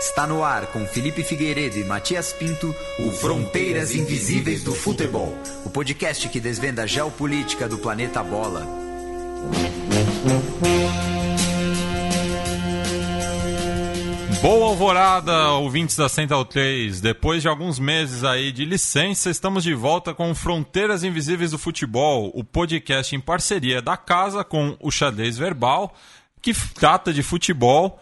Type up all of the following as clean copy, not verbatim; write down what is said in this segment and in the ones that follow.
Está no ar com Felipe Figueiredo e Matias Pinto, o Fronteiras Invisíveis do Futebol, o podcast que desvenda a geopolítica do planeta Bola. Boa alvorada, ouvintes da Central 3. Depois de alguns meses aí de licença, estamos de volta com Fronteiras Invisíveis do Futebol, o podcast em parceria da casa com o Xadrez Verbal, que trata de futebol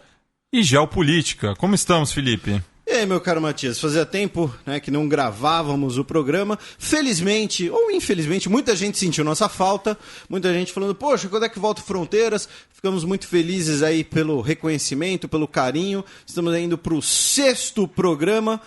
e geopolítica. Como estamos, Felipe? E aí, meu caro Matias, fazia tempo, né, que não gravávamos o programa. Felizmente, ou infelizmente, muita gente sentiu nossa falta. Muita gente falando, poxa, quando é que volta Fronteiras? Ficamos muito felizes aí pelo reconhecimento, pelo carinho. Estamos indo para o 6º programa.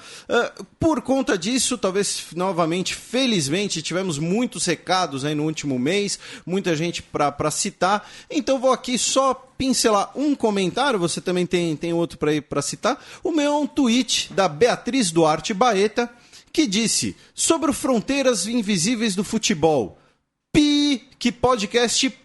Por conta disso, talvez novamente, felizmente, tivemos muitos recados aí no último mês. Muita gente para citar. Então vou aqui só pincelar um comentário, você também tem outro para citar. O meu é um tweet da Beatriz Duarte Baeta, que disse sobre o Fronteiras Invisíveis do Futebol. Que podcast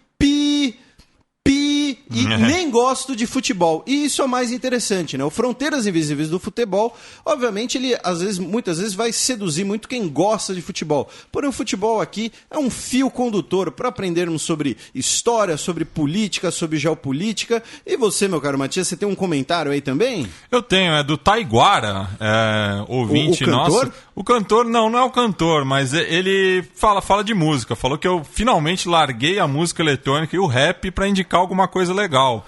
e nem gosto de futebol. E isso é o mais interessante, né? O Fronteiras Invisíveis do Futebol, obviamente, ele muitas vezes vai seduzir muito quem gosta de futebol. Porém, o futebol aqui é um fio condutor para aprendermos sobre história, sobre política, sobre geopolítica. E você, meu caro Matias, você tem um comentário aí também? Eu tenho, é do Taiguara, ouvinte nosso. O cantor, não é o cantor, mas ele fala de música. Falou que eu finalmente larguei a música eletrônica e o rap para indicar alguma coisa legal.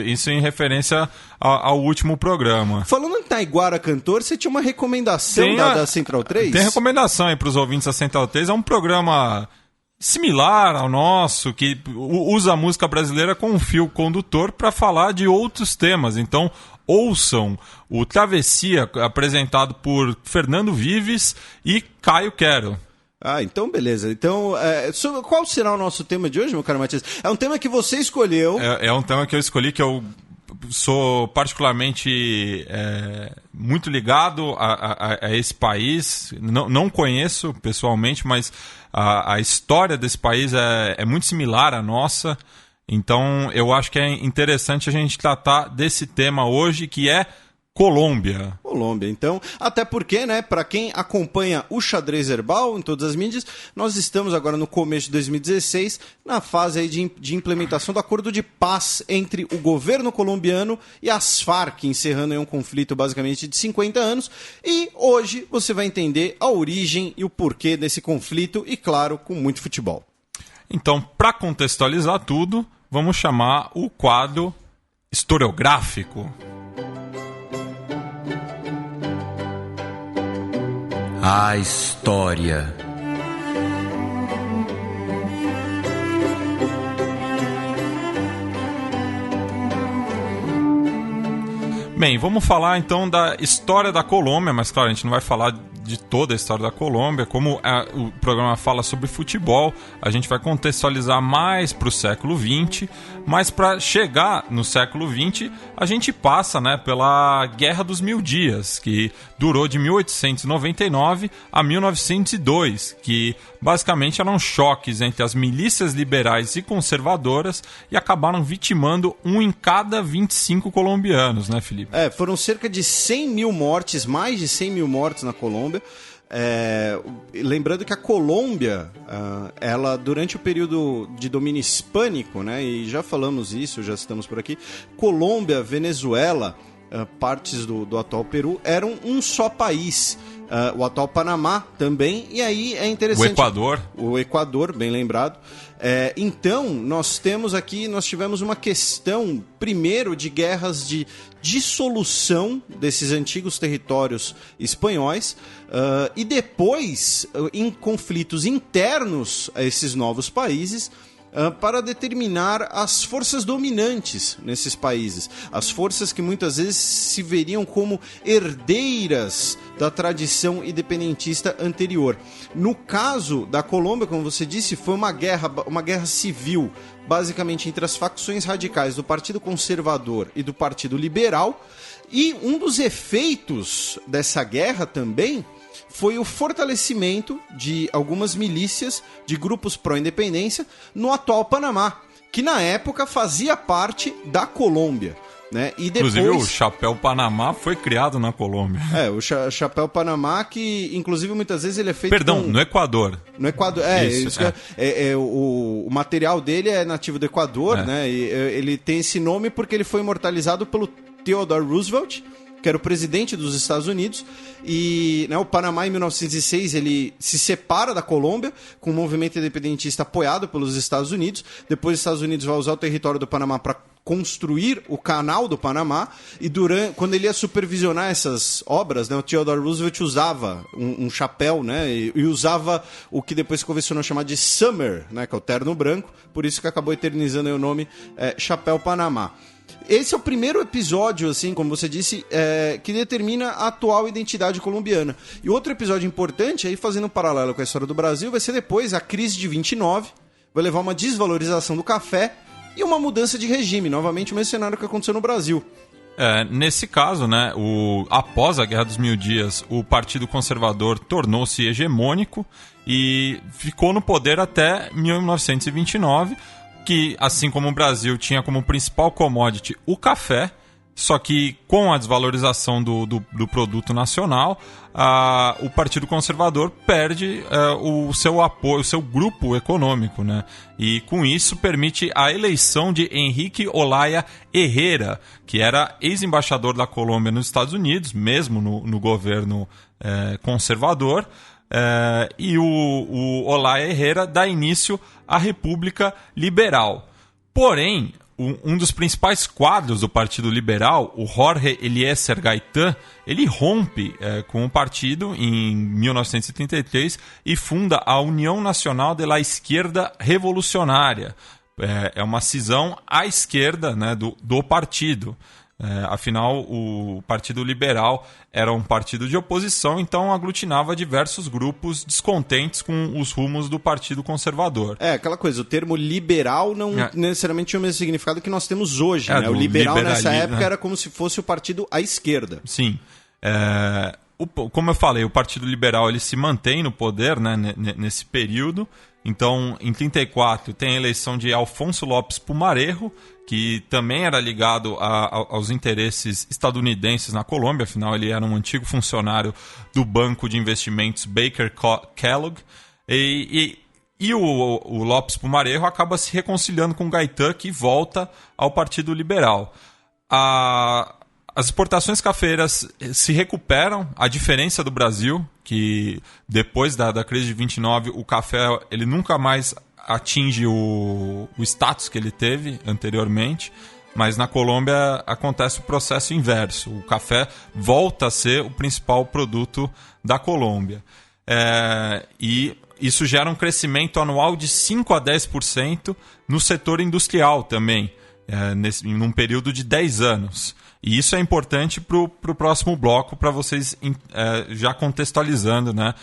Isso em referência ao último programa. Falando em Taiguara cantor, você tinha uma recomendação da Central 3? Tem recomendação aí para os ouvintes da Central 3. É um programa similar ao nosso, que usa a música brasileira como um fio condutor para falar de outros temas. Então, ouçam o Travessia, apresentado por Fernando Vives e Caio Quero. Então beleza. Então, qual será o nosso tema de hoje, meu caro Matias? É um tema que você escolheu. É um tema que eu escolhi, que eu sou particularmente muito ligado a esse país. Não conheço pessoalmente, mas a história desse país é muito similar à nossa. Então, eu acho que é interessante a gente tratar desse tema hoje, que é Colômbia. Então, até porque, né, para quem acompanha o Xadrez Verbal em todas as mídias, nós estamos agora no começo de 2016, na fase aí de implementação do acordo de paz entre o governo colombiano e as Farc, encerrando aí um conflito basicamente de 50 anos. E hoje você vai entender a origem e o porquê desse conflito e, claro, com muito futebol. Então, para contextualizar tudo, vamos chamar o quadro historiográfico. A história. Bem, vamos falar então da história da Colômbia, mas claro, a gente não vai falar de toda a história da Colômbia. Como o programa fala sobre futebol, a gente vai contextualizar mais para o século XX, mas para chegar no século XX, a gente passa, né, pela Guerra dos Mil Dias, que durou de 1899 a 1902, que basicamente eram choques entre as milícias liberais e conservadoras e acabaram vitimando um em cada 25 colombianos, né, Felipe? Foram cerca de 100 mil mortes, mais de 100 mil mortes na Colômbia. Lembrando que a Colômbia, ela durante o período de domínio hispânico, né, e já falamos isso, já estamos por aqui, Colômbia, Venezuela, partes do atual Peru, eram um só país. O atual Panamá também, e aí é interessante... O Equador, bem lembrado. Então, nós tivemos uma questão, primeiro, de guerras de dissolução desses antigos territórios espanhóis, e depois, em conflitos internos a esses novos países, para determinar as forças dominantes nesses países. As forças que muitas vezes se veriam como herdeiras da tradição independentista anterior. No caso da Colômbia, como você disse, foi uma guerra civil, basicamente entre as facções radicais do Partido Conservador e do Partido Liberal. E um dos efeitos dessa guerra também foi o fortalecimento de algumas milícias de grupos pró-independência no atual Panamá, que na época fazia parte da Colômbia. né? E depois... Inclusive o chapéu Panamá foi criado na Colômbia. O chapéu Panamá, que inclusive muitas vezes ele é feito no Equador. No Equador, o material dele é nativo do Equador, né? E ele tem esse nome porque ele foi imortalizado pelo Theodore Roosevelt, que era o presidente dos Estados Unidos, e o Panamá, em 1906, ele se separa da Colômbia com um movimento independentista apoiado pelos Estados Unidos. Depois, os Estados Unidos vão usar o território do Panamá para construir o canal do Panamá, e quando ele ia supervisionar essas obras, o Theodore Roosevelt usava um chapéu, né, e usava o que depois se convencionou chamar de summer, né, que é o terno branco, por isso que acabou eternizando o nome Chapéu Panamá. Esse é o primeiro episódio, assim, como você disse, que determina a atual identidade colombiana. E outro episódio importante, aí fazendo um paralelo com a história do Brasil, vai ser depois a crise de 29, vai levar uma desvalorização do café e uma mudança de regime, novamente o mesmo cenário que aconteceu no Brasil. Nesse caso, né, após a Guerra dos Mil Dias, o Partido Conservador tornou-se hegemônico e ficou no poder até 1929, que, assim como o Brasil tinha como principal commodity o café, só que com a desvalorização do produto nacional, o Partido Conservador perde o seu apoio, o seu grupo econômico, né? E com isso permite a eleição de Enrique Olaya Herrera, que era ex-embaixador da Colômbia nos Estados Unidos, mesmo no governo conservador. E o Olaya Herrera dá início à República Liberal. Porém, um dos principais quadros do Partido Liberal, o Jorge Eliezer Gaitán, ele rompe com o partido em 1933 e funda a União Nacional de la Izquierda Revolucionária. É uma cisão à esquerda, né, do partido. Afinal, o Partido Liberal era um partido de oposição, então aglutinava diversos grupos descontentes com os rumos do Partido Conservador. Aquela coisa, o termo liberal não necessariamente tinha o mesmo significado que nós temos hoje, né? O liberal nessa época era como se fosse o partido à esquerda. Sim. Como eu falei, o Partido Liberal ele se mantém no poder, né, nesse período. Então, em 1934, tem a eleição de Alfonso López Pumarejo, que também era ligado aos interesses estadunidenses na Colômbia, afinal ele era um antigo funcionário do banco de investimentos Baker Kellogg, e o López Pumarejo acaba se reconciliando com Gaitán, que volta ao Partido Liberal. As exportações cafeeiras se recuperam, a diferença do Brasil, que depois da crise de 29, o café ele nunca mais atinge o status que ele teve anteriormente, mas na Colômbia acontece o processo inverso. O café volta a ser o principal produto da Colômbia. E isso gera um crescimento anual de 5 a 10% no setor industrial também, num período de 10 anos. E isso é importante para o próximo bloco, para vocês já contextualizando, né,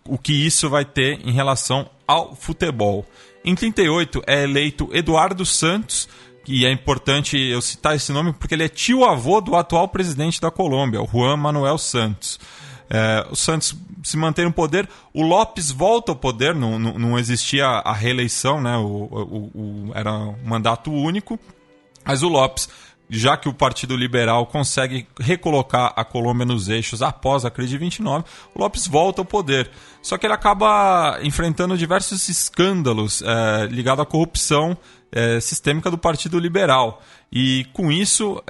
o que isso vai ter em relação ao futebol. Em 1938 é eleito Eduardo Santos, e é importante eu citar esse nome porque ele é tio-avô do atual presidente da Colômbia, o Juan Manuel Santos. O Santos se mantém no poder, o López volta ao poder, não existia a reeleição, né, era um mandato único, mas o López, já que o Partido Liberal consegue recolocar a Colômbia nos eixos após a crise de 29, o López volta ao poder. Só que ele acaba enfrentando diversos escândalos ligados à corrupção sistêmica do Partido Liberal. E com isso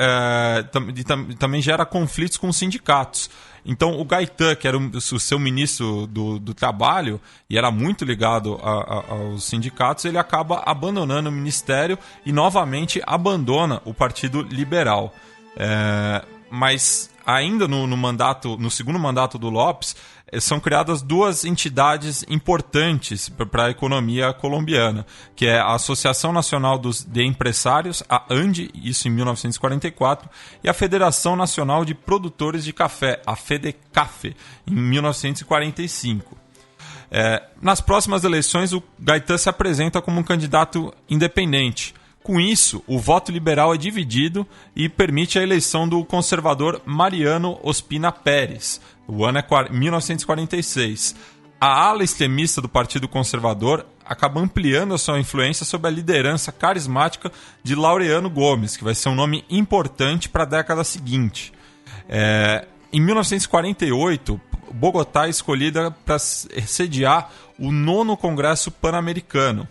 também gera conflitos com os sindicatos. Então o Gaitán, que era o seu ministro do Trabalho e era muito ligado aos sindicatos, ele acaba abandonando o ministério e novamente abandona o Partido Liberal. Mas ainda no segundo mandato do López, são criadas duas entidades importantes para a economia colombiana, que é a Associação Nacional de Empresários, a ANDE, isso em 1944, e a Federação Nacional de Produtores de Café, a FEDECAFE, em 1945. Nas próximas eleições, o Gaitán se apresenta como um candidato independente. Com isso, o voto liberal é dividido e permite a eleição do conservador Mariano Ospina Pérez. O ano é 1946. A ala extremista do Partido Conservador, acaba ampliando a sua influência sob a liderança carismática de Laureano Gomes, que vai ser um nome importante para a década seguinte. Em 1948, Bogotá é escolhida para sediar o 9º Congresso Pan-Americano.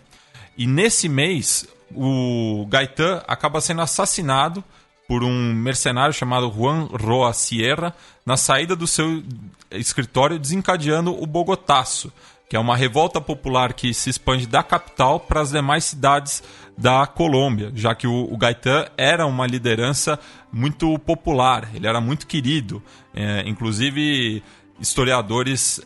E nesse mês, o Gaitán acaba sendo assassinado por um mercenário chamado Juan Roa Sierra na saída do seu escritório, desencadeando o Bogotaço, que é uma revolta popular que se expande da capital para as demais cidades da Colômbia, já que o Gaitán era uma liderança muito popular, ele era muito querido. Inclusive, historiadores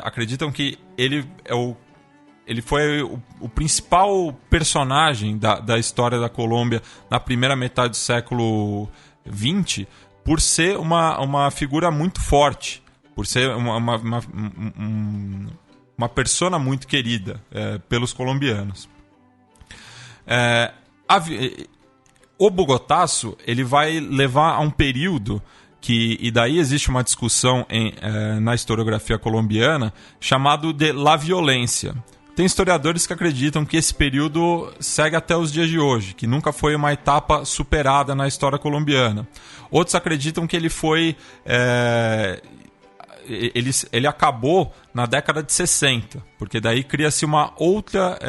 acreditam que ele foi o principal personagem da história da Colômbia na primeira metade do século XX, por ser uma figura muito forte, por ser uma persona muito querida pelos colombianos. O Bogotaço ele vai levar a um período e daí existe uma discussão na historiografia colombiana, chamado de La Violência. Tem historiadores que acreditam que esse período segue até os dias de hoje, que nunca foi uma etapa superada na história colombiana. Outros acreditam que ele foi... Ele acabou na década de 60, porque daí cria-se uma outra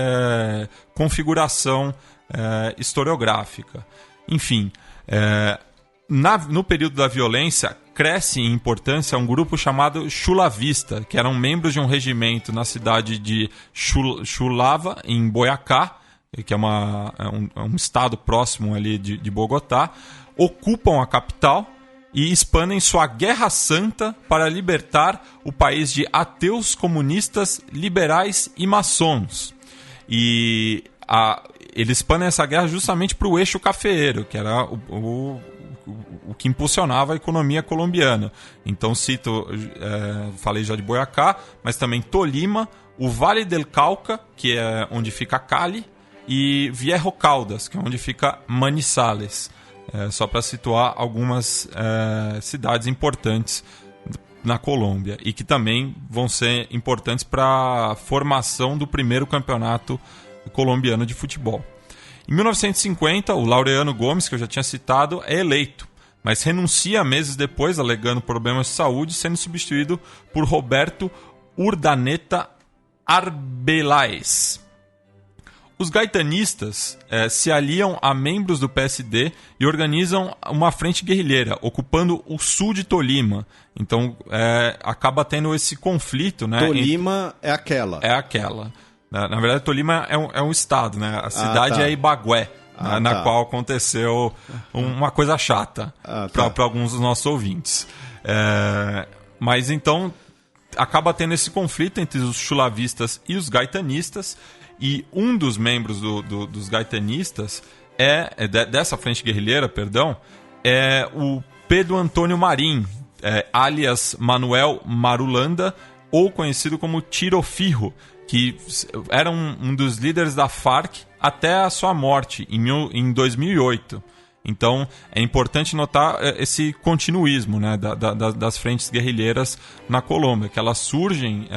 configuração historiográfica. Enfim, no período da violência, cresce em importância um grupo chamado Chulavista, que eram membros de um regimento na cidade de Chulava, em Boyacá, que é um estado próximo ali de Bogotá, ocupam a capital e expandem sua Guerra Santa para libertar o país de ateus, comunistas, liberais e maçons. E eles expandem essa guerra justamente para o eixo cafeeiro, que era o que impulsionava a economia colombiana. Então falei já de Boyacá, mas também Tolima, o Vale del Cauca, que é onde fica Cali, e Viejo Caldas, que é onde fica Manizales. Só para situar algumas cidades importantes na Colômbia e que também vão ser importantes para a formação do primeiro campeonato colombiano de futebol. Em 1950, o Laureano Gomes, que eu já tinha citado, é eleito, mas renuncia meses depois, alegando problemas de saúde, sendo substituído por Roberto Urdaneta Arbeláez. Os gaitanistas se aliam a membros do PSD e organizam uma frente guerrilheira, ocupando o sul de Tolima. Então, acaba tendo esse conflito, né? Tolima é aquela. É aquela. Na verdade, Tolima é um estado, né? A cidade é Ibagué, na qual aconteceu uma coisa chata para alguns dos nossos ouvintes. Mas então, acaba tendo esse conflito entre os chulavistas e os gaitanistas, e um dos membros dos gaitanistas dessa frente guerrilheira, é o Pedro Antônio Marim, alias Manuel Marulanda, ou conhecido como Tiro Fijo, que era um dos líderes da FARC até a sua morte em 2008. Então, é importante notar esse continuismo, né, das frentes guerrilheiras na Colômbia, que elas surgem...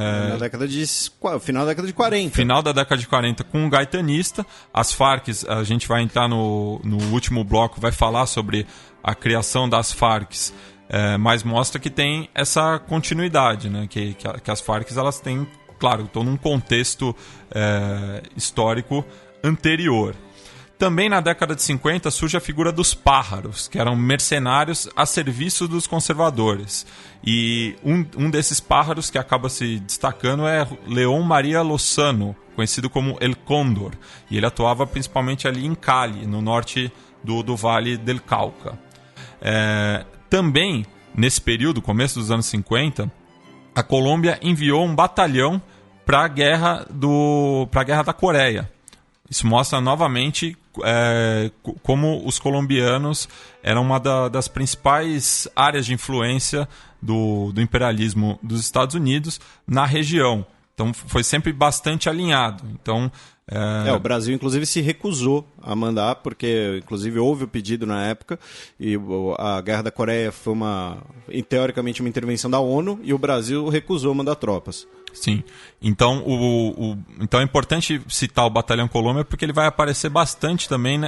final da década de 40. Final da década de 40, com um gaitanista. As FARC, a gente vai entrar no último bloco, vai falar sobre a criação das FARC, mas mostra que tem essa continuidade, né, que as FARC elas têm, claro, estão num contexto histórico anterior. Também na década de 50 surge a figura dos pájaros, que eram mercenários a serviço dos conservadores. E um desses pájaros que acaba se destacando é León María Lozano, conhecido como El Cóndor. E ele atuava principalmente ali em Cali, no norte do Vale del Cauca. Também, nesse período, começo dos anos 50, a Colômbia enviou um batalhão para a guerra da Coreia. Isso mostra novamente como os colombianos eram uma das principais áreas de influência do imperialismo dos Estados Unidos na região. Então foi sempre bastante alinhado. Então, o Brasil, inclusive, se recusou a mandar, porque, inclusive, houve o pedido na época, e a Guerra da Coreia foi teoricamente uma intervenção da ONU, e o Brasil recusou mandar tropas. Sim. Então, então é importante citar o Batalhão Colômbia porque ele vai aparecer bastante também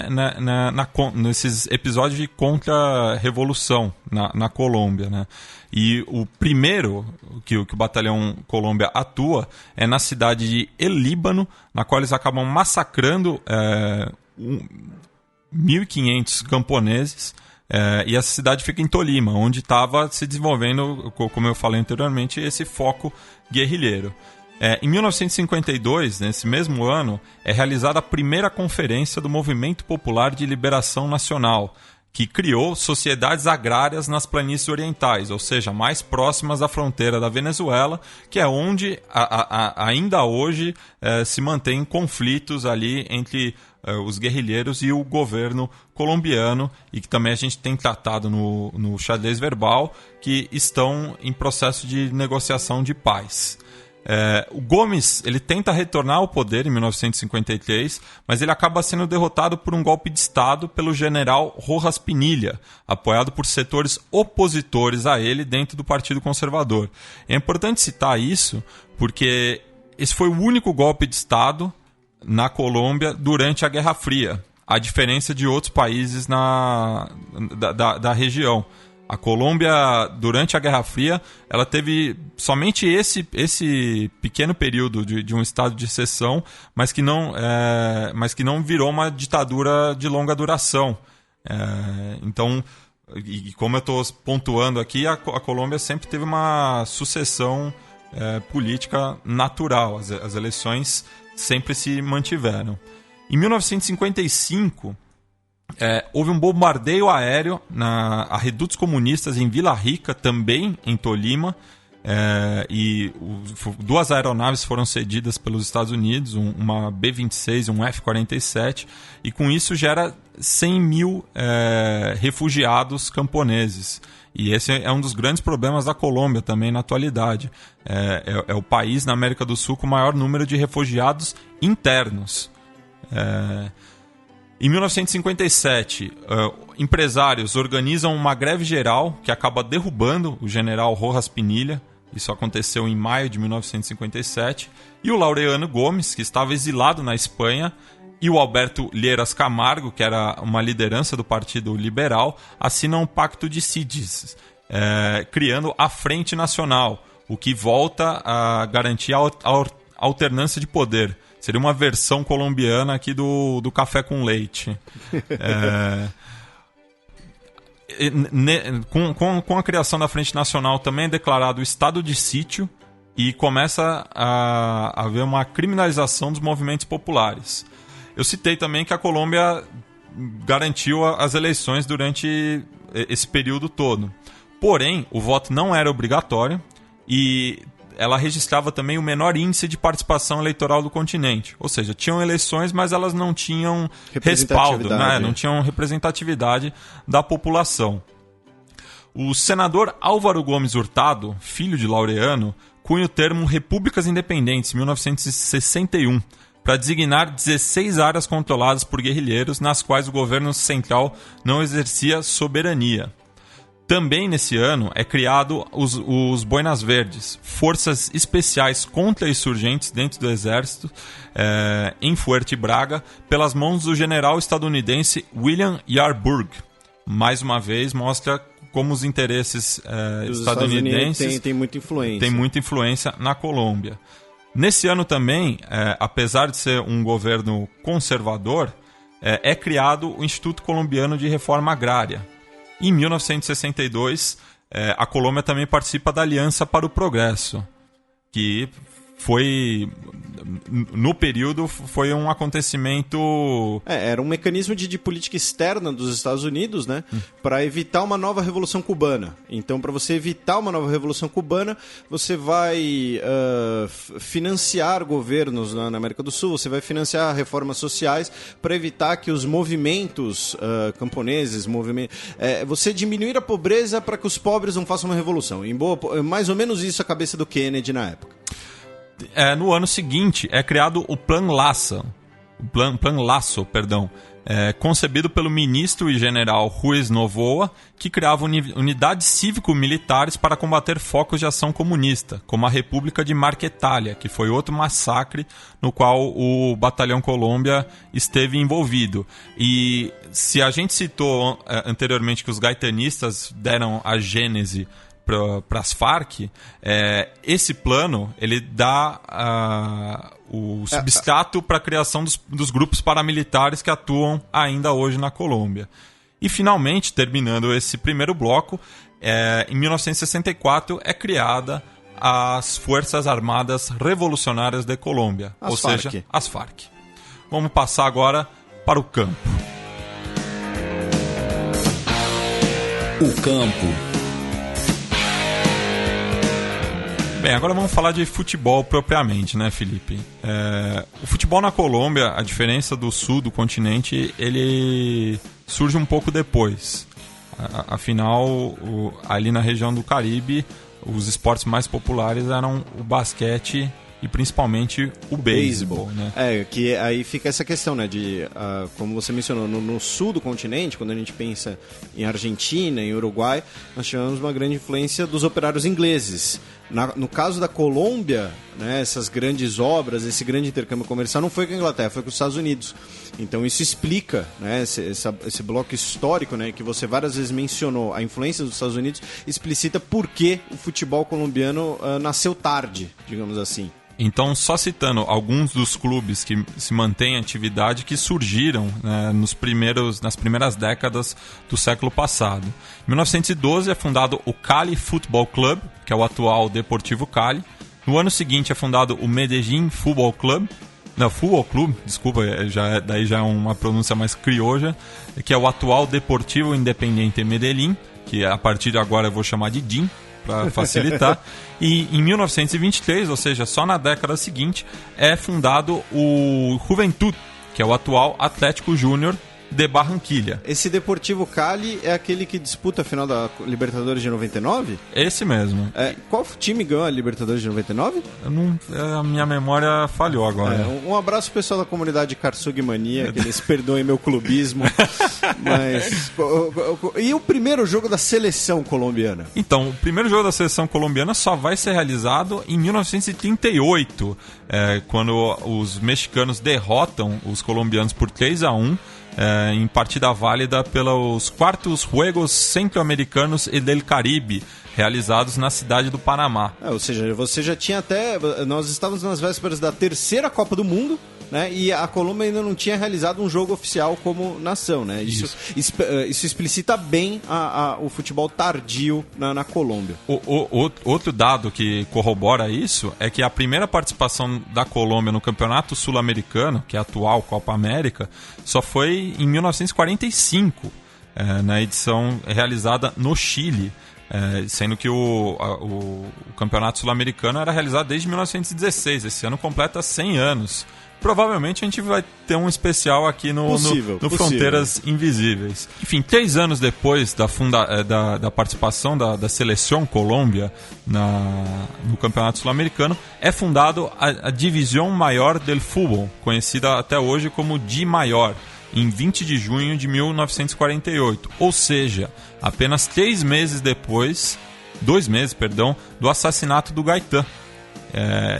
nesses episódios de contra-revolução na Colômbia, né? E o primeiro que o Batalhão Colômbia atua é na cidade de El Líbano, na qual eles acabam massacrando 1.500 camponeses. E essa cidade fica em Tolima, onde estava se desenvolvendo, como eu falei anteriormente, esse foco guerrilheiro. Em 1952, nesse mesmo ano, é realizada a primeira conferência do Movimento Popular de Liberação Nacional, que criou sociedades agrárias nas planícies orientais, ou seja, mais próximas da fronteira da Venezuela, que é onde ainda hoje se mantêm conflitos ali entre os guerrilheiros e o governo colombiano, e que também a gente tem tratado no xadrez verbal, que estão em processo de negociação de paz. O Gomes ele tenta retornar ao poder em 1953, mas ele acaba sendo derrotado por um golpe de Estado pelo general Rojas Pinilla, apoiado por setores opositores a ele dentro do Partido Conservador. É importante citar isso porque esse foi o único golpe de Estado na Colômbia durante a Guerra Fria, a diferença de outros países da região. A Colômbia, durante a Guerra Fria, ela teve somente esse pequeno período de um estado de exceção, mas que não virou uma ditadura de longa duração. Então, e como eu estou pontuando aqui, a Colômbia sempre teve uma sucessão política natural. As eleições sempre se mantiveram. Em 1955... houve um bombardeio aéreo a redutos comunistas em Vila Rica, também em Tolima, e duas aeronaves foram cedidas pelos Estados Unidos, uma B-26 e um F-47, e com isso gera 100 mil refugiados camponeses. E esse é um dos grandes problemas da Colômbia também na atualidade. É o país na América do Sul com o maior número de refugiados internos. Em 1957, empresários organizam uma greve geral que acaba derrubando o general Rojas Pinilla. Isso aconteceu em maio de 1957. E o Laureano Gomes, que estava exilado na Espanha, e o Alberto Lleras Camargo, que era uma liderança do Partido Liberal, assinam um pacto de CIDES, criando a Frente Nacional, o que volta a garantir a alternância de poder. Seria uma versão colombiana aqui do café com leite. Com a criação da Frente Nacional também é declarado o estado de sítio e começa a haver uma criminalização dos movimentos populares. Eu citei também que a Colômbia garantiu as eleições durante esse período todo. Porém, o voto não era obrigatório e ela registrava também o menor índice de participação eleitoral do continente. Ou seja, tinham eleições, mas elas não tinham respaldo, né? Não tinham representatividade da população. O senador Álvaro Gomes Hurtado, filho de Laureano, cunha o termo Repúblicas Independentes, em 1961, para designar 16 áreas controladas por guerrilheiros, nas quais o governo central não exercia soberania. Também nesse ano é criado os Boinas Verdes, forças especiais contra insurgentes dentro do exército em Fuerte Braga, pelas mãos do general estadunidense William Yarborough. Mais uma vez mostra como os interesses estadunidenses têm muita influência. Tem muita influência na Colômbia. Nesse ano também, apesar de ser um governo conservador, é criado o Instituto Colombiano de Reforma Agrária. Em 1962, a Colômbia também participa da Aliança para o Progresso, que foi, no período, foi um acontecimento... Era um mecanismo de política externa dos Estados Unidos, né, para evitar uma nova Revolução Cubana. Então, para você evitar uma nova Revolução Cubana, você vai financiar governos na América do Sul, você vai financiar reformas sociais para evitar que os movimentos camponeses, você diminuir a pobreza para que os pobres não façam uma revolução. Mais ou menos isso a cabeça do Kennedy na época. No ano seguinte é criado o Plan Lasso, concebido pelo ministro e general Ruiz Novoa, que criava unidades cívico-militares para combater focos de ação comunista, como a República de Marquetalia, que foi outro massacre no qual o Batalhão Colômbia esteve envolvido. E se a gente citou anteriormente que os gaetanistas deram a gênese para as Farc, esse plano ele dá o substrato para a criação dos grupos paramilitares que atuam ainda hoje na Colômbia. E finalmente, terminando esse primeiro bloco, em 1964 é criada as Forças Armadas Revolucionárias de Colômbia, ou seja, as Farc. Vamos passar agora para o campo. O campo. Bem, agora vamos falar de futebol propriamente, né, Felipe? O futebol na Colômbia, a diferença do sul do continente, ele surge um pouco depois. Afinal, ali na região do Caribe, os esportes mais populares eram o basquete e principalmente o beisebol, né? Que aí fica essa questão, né, de, como você mencionou, no sul do continente, quando a gente pensa em Argentina, em Uruguai, nós tivemos uma grande influência dos operários ingleses. No caso da Colômbia, né, essas grandes obras, esse grande intercâmbio comercial não foi com a Inglaterra, foi com os Estados Unidos. Então isso explica, né, esse bloco histórico, né, que você várias vezes mencionou, a influência dos Estados Unidos, explicita por que o futebol colombiano nasceu tarde, digamos assim. Então, só citando alguns dos clubes que se mantêm em atividade que surgiram, né, nas primeiras décadas do século passado. Em 1912 é fundado o Cali Football Club, que é o atual Deportivo Cali. No ano seguinte é fundado o Medellín Football Club, desculpa, daí já é uma pronúncia mais criolla, que é o atual Deportivo Independiente Medellín, que a partir de agora eu vou chamar de DIN, para facilitar. E em 1923, ou seja, só na década seguinte, é fundado o Juventud, que é o atual Atlético Júnior de Barranquilla. Esse Deportivo Cali é aquele que disputa a final da Libertadores de 99? Esse mesmo. Qual time ganhou a Libertadores de 99? A minha memória falhou agora. Um abraço pro pessoal da comunidade Karsug Mania, que eles perdoem meu clubismo. Mas... E o primeiro jogo da seleção colombiana? Então, o primeiro jogo da seleção colombiana só vai ser realizado em 1938, quando os mexicanos derrotam os colombianos por 3-1, em partida válida pelos quartos Juegos Centro-Americanos e del Caribe, realizados na cidade do Panamá. Ou seja, você já tinha nós estávamos nas vésperas da terceira Copa do Mundo, né? E a Colômbia ainda não tinha realizado um jogo oficial como nação, né? Isso explicita bem o futebol tardio na Colômbia. Outro dado que corrobora isso é que a primeira participação da Colômbia no Campeonato Sul-Americano, que é a atual Copa América, só foi em 1945, na edição realizada no Chile. Sendo que o Campeonato Sul-Americano era realizado desde 1916. Esse ano completa 100 anos. Provavelmente a gente vai ter um especial aqui no Fronteiras Invisíveis. Enfim, 3 anos depois da participação da Seleção Colômbia no Campeonato Sul-Americano, é fundado a Divisão Maior del Fútbol, conhecida até hoje como Di Maior, em 20 de junho de 1948. Ou seja, apenas 2 meses depois do assassinato do Gaitán.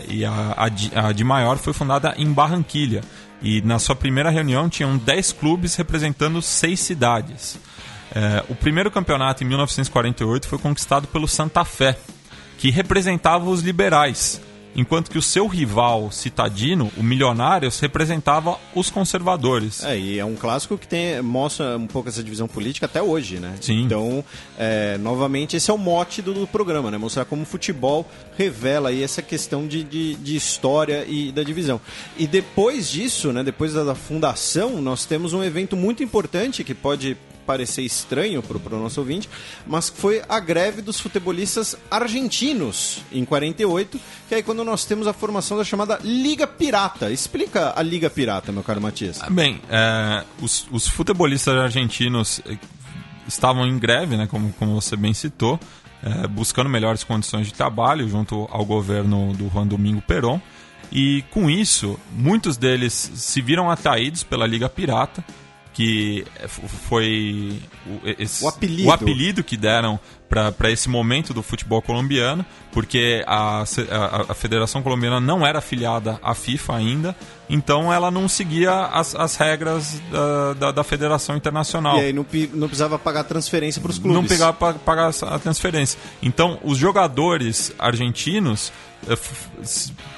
E a Di Maior foi fundada em Barranquilla. E na sua primeira reunião tinham 10 clubes representando 6 cidades. O primeiro campeonato, em 1948, foi conquistado pelo Santa Fé, que representava os liberais, enquanto que o seu rival citadino, o Millonarios, representava os conservadores. E é um clássico que mostra um pouco essa divisão política até hoje, né? Sim. Então, novamente, esse é o mote do programa, né? Mostrar como o futebol revela aí essa questão de história e da divisão. E depois disso, né, depois da fundação, nós temos um evento muito importante que pode parecer estranho para o nosso ouvinte, mas foi a greve dos futebolistas argentinos em 48, que é aí quando nós temos a formação da chamada Liga Pirata. Explica a Liga Pirata, meu caro Matias. Bem, os futebolistas argentinos estavam em greve, né, como você bem citou, buscando melhores condições de trabalho junto ao governo do Juan Domingo Perón, e com isso, muitos deles se viram atraídos pela Liga Pirata que foi o apelido que deram para esse momento do futebol colombiano, porque a Federação Colombiana não era afiliada à FIFA ainda, então ela não seguia as regras da Federação Internacional. E aí não precisava pagar transferência para os clubes. Não precisava pagar a transferência. Então, os jogadores argentinos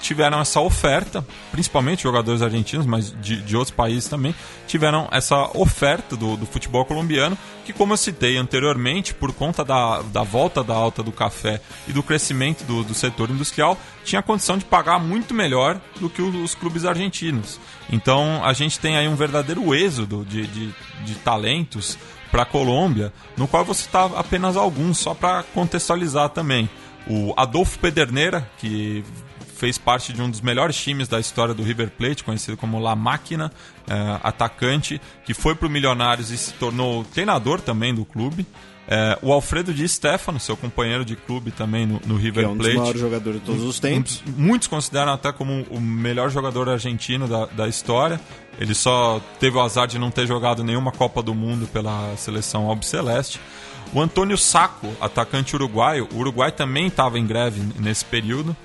tiveram essa oferta, principalmente jogadores argentinos, mas de outros países também, tiveram essa oferta do futebol colombiano, que, como eu citei anteriormente, por conta da volta da alta do café e do crescimento do setor industrial, tinha a condição de pagar muito melhor do que os clubes argentinos. Então, a gente tem aí um verdadeiro êxodo de talentos para a Colômbia, no qual eu vou citar apenas alguns, só para contextualizar também. O Adolfo Pedernera, que fez parte de um dos melhores times da história do River Plate, conhecido como La Máquina, atacante, que foi para o Milionários e se tornou treinador também do clube. O Alfredo Di Stéfano, seu companheiro de clube também no River Plate. Que é um dos maiores jogadores de todos os tempos. Muitos consideram até como o melhor jogador argentino da história. Ele só teve o azar de não ter jogado nenhuma Copa do Mundo pela seleção albiceleste. O Antônio Sacco, atacante uruguaio, o Uruguai também estava em greve nesse período,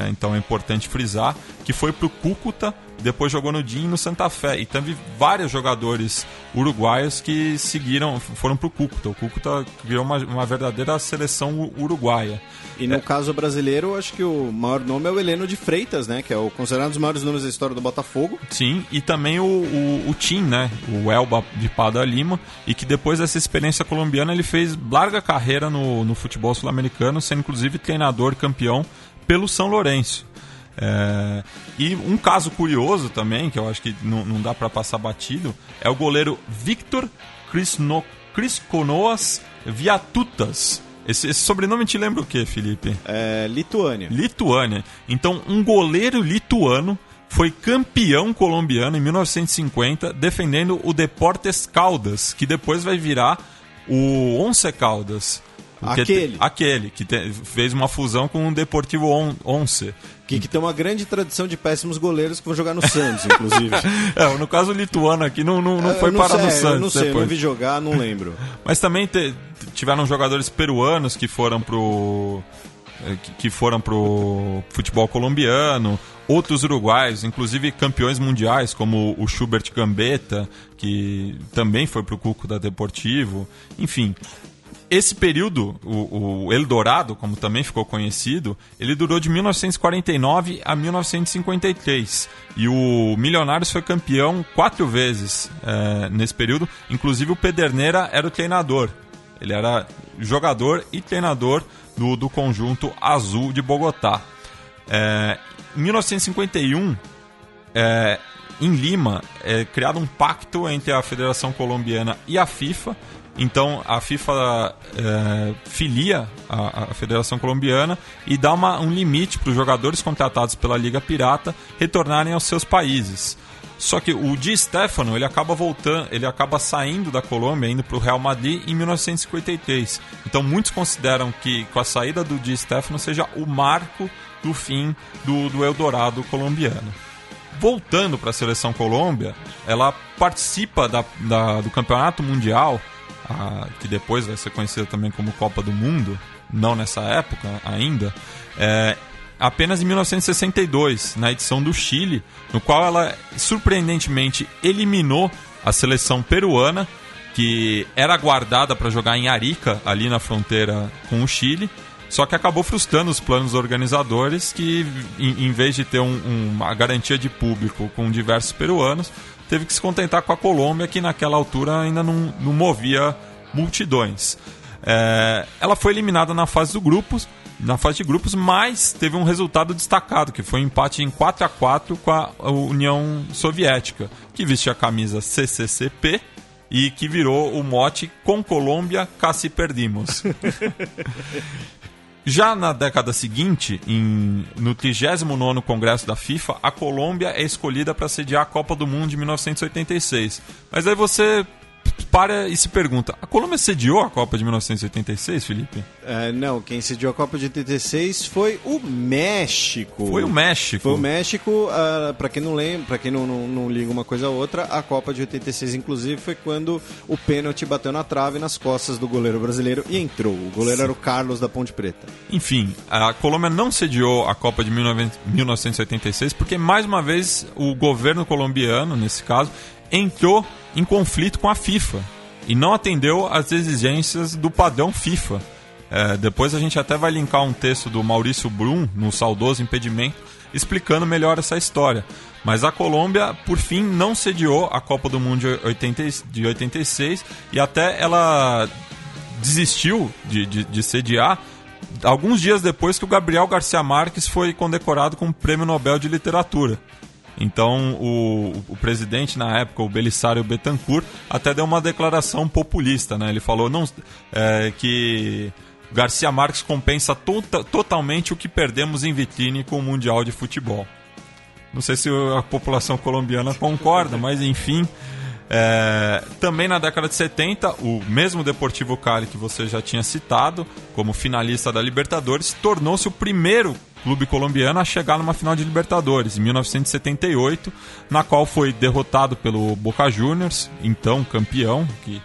então é importante frisar, que foi para o Cúcuta, depois jogou no DIN e no Santa Fé. E teve vários jogadores uruguaios que foram para o Cúcuta. O Cúcuta criou uma verdadeira seleção uruguaia. E no caso brasileiro, acho que o maior nome é o Heleno de Freitas, né? Que é considerado um dos maiores nomes da história do Botafogo. Sim, e também o Tim, né? O Elba de Pada Lima, e que depois dessa experiência colombiana ele fez larga carreira no futebol sul-americano, sendo inclusive treinador campeão pelo São Lourenço. E um caso curioso também, que eu acho que não dá para passar batido, é o goleiro Victor Crisconoas Viatutas. Esse sobrenome te lembra o quê, Felipe? Lituânia. Lituânia. Então, um goleiro lituano foi campeão colombiano em 1950, defendendo o Deportes Caldas, que depois vai virar o Once Caldas. Aquele que fez uma fusão com o Deportivo Once. Que tem uma grande tradição de péssimos goleiros que vão jogar no Santos, inclusive. No caso lituano aqui não foi parar no Santos. Eu não sei, eu não vi jogar, não lembro. Mas também tiveram jogadores peruanos que foram pro futebol colombiano, outros uruguaios, inclusive campeões mundiais, como o Schubert Gambetta, que também foi pro Cúcuta Deportivo. Enfim, esse período, o Eldorado, como também ficou conhecido, ele durou de 1949 a 1953. E o Milionários foi campeão 4 vezes nesse período. Inclusive o Pedernera era o treinador. Ele era jogador e treinador do conjunto azul de Bogotá. Em 1951, em Lima, é criado um pacto entre a Federação Colombiana e a FIFA. Então a FIFA filia a Federação Colombiana e dá um limite para os jogadores contratados pela Liga Pirata retornarem aos seus países. Só que o Di Stéfano ele acaba saindo da Colômbia, indo para o Real Madrid em 1953. Então muitos consideram que com a saída do Di Stéfano seja o marco do fim do Eldorado colombiano. Voltando para a Seleção Colômbia, ela participa do Campeonato Mundial, que depois vai ser conhecida também como Copa do Mundo, não nessa época ainda, apenas em 1962, na edição do Chile, no qual ela surpreendentemente eliminou a seleção peruana, que era aguardada para jogar em Arica, ali na fronteira com o Chile, só que acabou frustrando os planos organizadores, que em vez de ter uma garantia de público com diversos peruanos, teve que se contentar com a Colômbia, que naquela altura ainda não movia multidões. Ela foi eliminada na fase de grupos, mas teve um resultado destacado, que foi um empate em 4-4 com a União Soviética, que vestia a camisa CCCP e que virou o mote "Com Colômbia, casi perdimos". Já na década seguinte, no 39º Congresso da FIFA, a Colômbia é escolhida para sediar a Copa do Mundo de 1986. Mas aí você para e se pergunta, a Colômbia sediou a Copa de 1986, Felipe? Não, quem sediou a Copa de 86 foi o México. Foi o México. Foi o México, para quem não lembra, para quem não liga uma coisa a outra, a Copa de 86, inclusive, foi quando o pênalti bateu na trave nas costas do goleiro brasileiro e entrou. O goleiro era o Carlos da Ponte Preta. Enfim, a Colômbia não sediou a Copa de 1986 porque, mais uma vez, o governo colombiano, nesse caso, entrou em conflito com a FIFA e não atendeu às exigências do padrão FIFA. Depois a gente até vai linkar um texto do Maurício Brum, no Saudoso Impedimento, explicando melhor essa história. Mas a Colômbia, por fim, não sediou a Copa do Mundo de 86 e até ela desistiu de sediar alguns dias depois que o Gabriel Garcia Marques foi condecorado com o Prêmio Nobel de Literatura. Então, o presidente, na época, o Belisário Bettencourt, até deu uma declaração populista, né? Ele falou que Garcia Marques compensa totalmente o que perdemos em vitrine com o Mundial de Futebol. Não sei se a população colombiana concorda, mas enfim. Também na década de 70, o mesmo Deportivo Cali que você já tinha citado, como finalista da Libertadores, tornou-se o primeiro clube colombiano a chegar numa final de Libertadores, em 1978, na qual foi derrotado pelo Boca Juniors, então campeão, que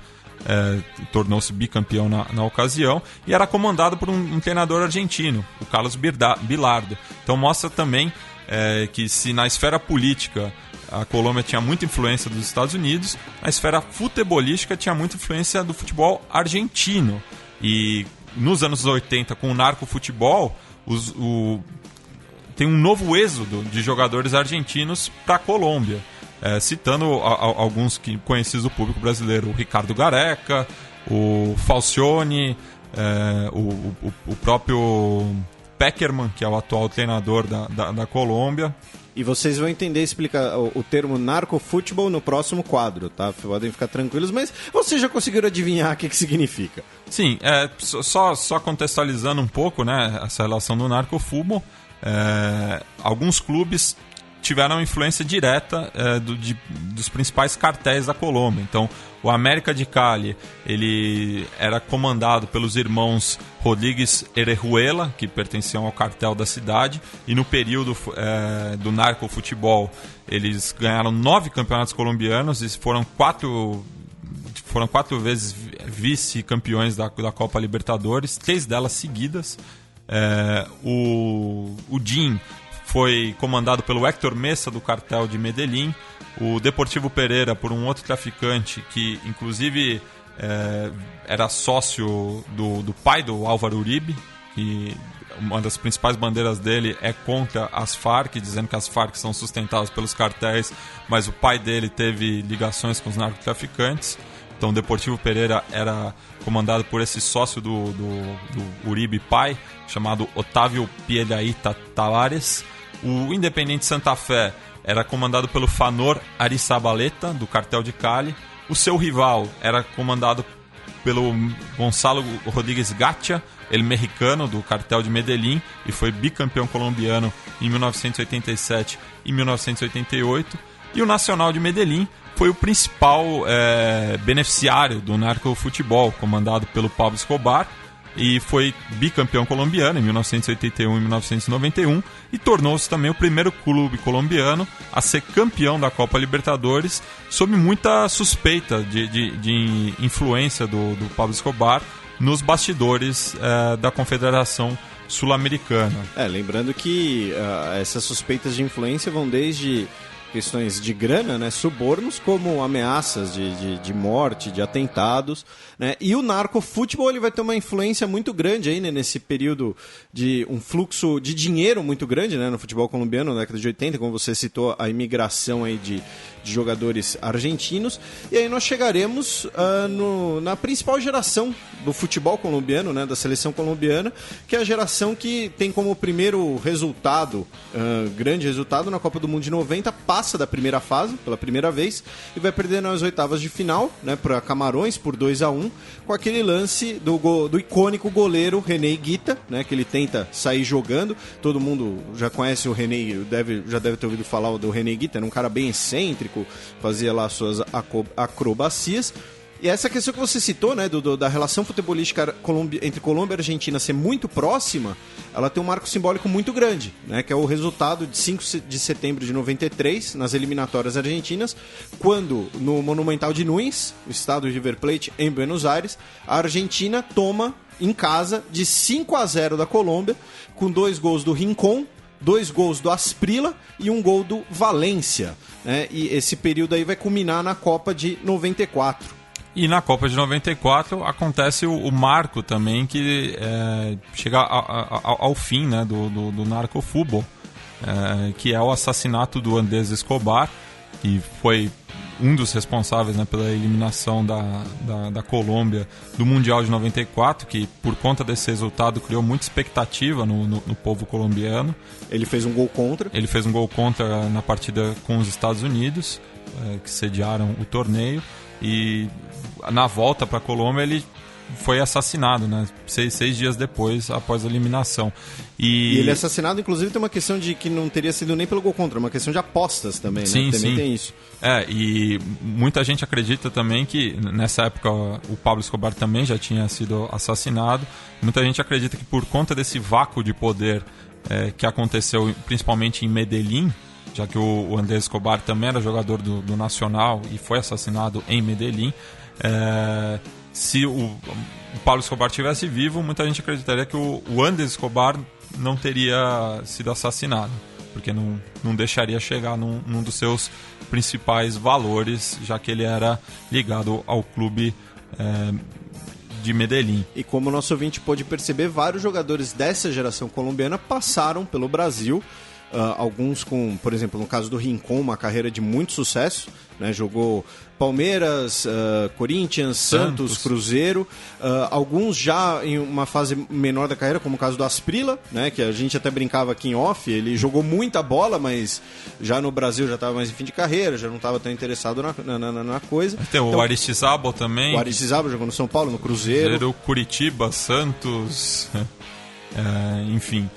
tornou-se bicampeão na ocasião, e era comandado por um treinador argentino, o Carlos Bilardo. Então mostra também que se na esfera política a Colômbia tinha muita influência dos Estados Unidos, na esfera futebolística tinha muita influência do futebol argentino. E nos anos 80, com o narcofutebol, tem um novo êxodo de jogadores argentinos para a Colômbia. Citando alguns conhecidos do público brasileiro, o Ricardo Gareca, o Falcione, o próprio Peckerman, que é o atual treinador da Colômbia. E vocês vão entender explicar o termo narcofutebol no próximo quadro, tá? Podem ficar tranquilos, mas vocês já conseguiram adivinhar o que significa. Sim, só contextualizando um pouco, né, essa relação do narcofutebol, alguns clubes tiveram influência direta dos principais cartéis da Colômbia. Então, o América de Cali, ele era comandado pelos irmãos Rodríguez Orejuela, que pertenciam ao cartel da cidade, e no período do narcofutebol, eles ganharam 9 campeonatos colombianos e foram quatro vezes vice-campeões da Copa Libertadores, 3 delas seguidas. O DIN foi comandado pelo Héctor Mesa, do cartel de Medellín, o Deportivo Pereira por um outro traficante que, inclusive, era sócio do pai do Álvaro Uribe, que uma das principais bandeiras dele é contra as Farc, dizendo que as Farc são sustentadas pelos cartéis, mas o pai dele teve ligações com os narcotraficantes. Então, o Deportivo Pereira era comandado por esse sócio do Uribe pai, chamado Otávio Piedradita Tavares. O Independiente Santa Fé era comandado pelo Fanor Arizabaleta, do cartel de Cali. O seu rival era comandado pelo Gonçalo Rodrigues Gacha, ele mexicano, do cartel de Medellín, e foi bicampeão colombiano em 1987 e 1988. E o Nacional de Medellín foi o principal beneficiário do narcofutebol, comandado pelo Pablo Escobar, e foi bicampeão colombiano em 1981 e 1991 e tornou-se também o primeiro clube colombiano a ser campeão da Copa Libertadores, sob muita suspeita de influência do Pablo Escobar nos bastidores da Confederação Sul-Americana. Lembrando que essas suspeitas de influência vão desde questões de grana, né, subornos, como ameaças de morte, de atentados, né, e o narcofutebol ele vai ter uma influência muito grande aí, né, nesse período de um fluxo de dinheiro muito grande, né, no futebol colombiano, na década de 80, como você citou, a imigração aí de jogadores argentinos, e aí nós chegaremos na principal geração do futebol colombiano, né, da seleção colombiana, que é a geração que tem como primeiro resultado, grande resultado na Copa do Mundo de 90, passa da primeira fase, pela primeira vez, e vai perder nas oitavas de final, né, para Camarões, por 2-1, com aquele lance do icônico goleiro René Higuita, né, que ele tenta sair jogando. Todo mundo já conhece o René, já deve ter ouvido falar do René Higuita, era um cara bem excêntrico, fazia lá suas acrobacias. E essa questão que você citou, né, da relação futebolística entre Colômbia e Argentina ser muito próxima, ela tem um marco simbólico muito grande, né, que é o resultado de 5 de setembro de 93, nas eliminatórias argentinas, quando, no Monumental de Núñez, o estado de River Plate, em Buenos Aires, a Argentina toma em casa de 5-0 da Colômbia, com 2 gols do Rincón, 2 gols do Asprilla e 1 gol do Valência, né? E esse período aí vai culminar na Copa de 94. E na Copa de 94 acontece o marco também que chega ao fim, né, do narcofútbol, que é o assassinato do Andrés Escobar, que foi um dos responsáveis, né, pela eliminação da Colômbia do Mundial de 94, que por conta desse resultado criou muita expectativa no povo colombiano. Ele fez um gol contra. Ele fez um gol contra na partida com os Estados Unidos, que sediaram o torneio, e na volta para a Colômbia ele foi assassinado, né? 6 dias depois, após a eliminação. E ele é assassinado, inclusive, tem uma questão de que não teria sido nem pelo gol contra, uma questão de apostas também, sim, né? Também sim. tem isso. E muita gente acredita também que nessa época o Pablo Escobar também já tinha sido assassinado. Muita gente acredita que por conta desse vácuo de poder que aconteceu principalmente em Medellín, já que o Andrés Escobar também era jogador do Nacional e foi assassinado em Medellín, se o Pablo Escobar estivesse vivo, muita gente acreditaria que o Andrés Escobar não teria sido assassinado, porque não deixaria chegar num dos seus principais valores, já que ele era ligado ao clube de Medellín. E como o nosso ouvinte pôde perceber, vários jogadores dessa geração colombiana passaram pelo Brasil. Alguns com, por exemplo, no caso do Rincón, uma carreira de muito sucesso, né? Jogou Palmeiras, Corinthians, Santos, Cruzeiro, alguns já em uma fase menor da carreira, como o caso do Asprilla, né? Que a gente até brincava aqui em off, ele jogou muita bola, mas já no Brasil já estava mais em fim de carreira, já não estava tão interessado na coisa. Tem o Aristizábal também. O Aristizábal jogou no São Paulo, no Cruzeiro. Curitiba, Santos, enfim.